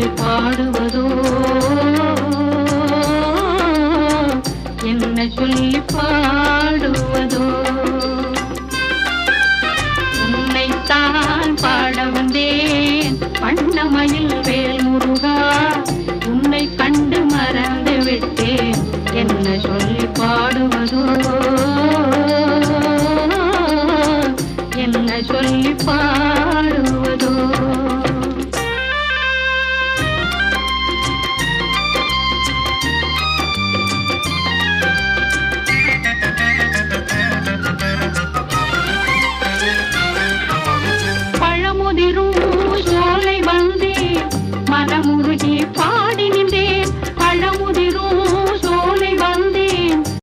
சொல்லி பாடுவதோ என்ன சொல்லி பாடுவதோ உன்னைத்தான் பாட வந்தேன் வண்ணமயில் வேல் முருகா உன்னை கண்டு மறந்து விட்டேன் என்ன சொல்லி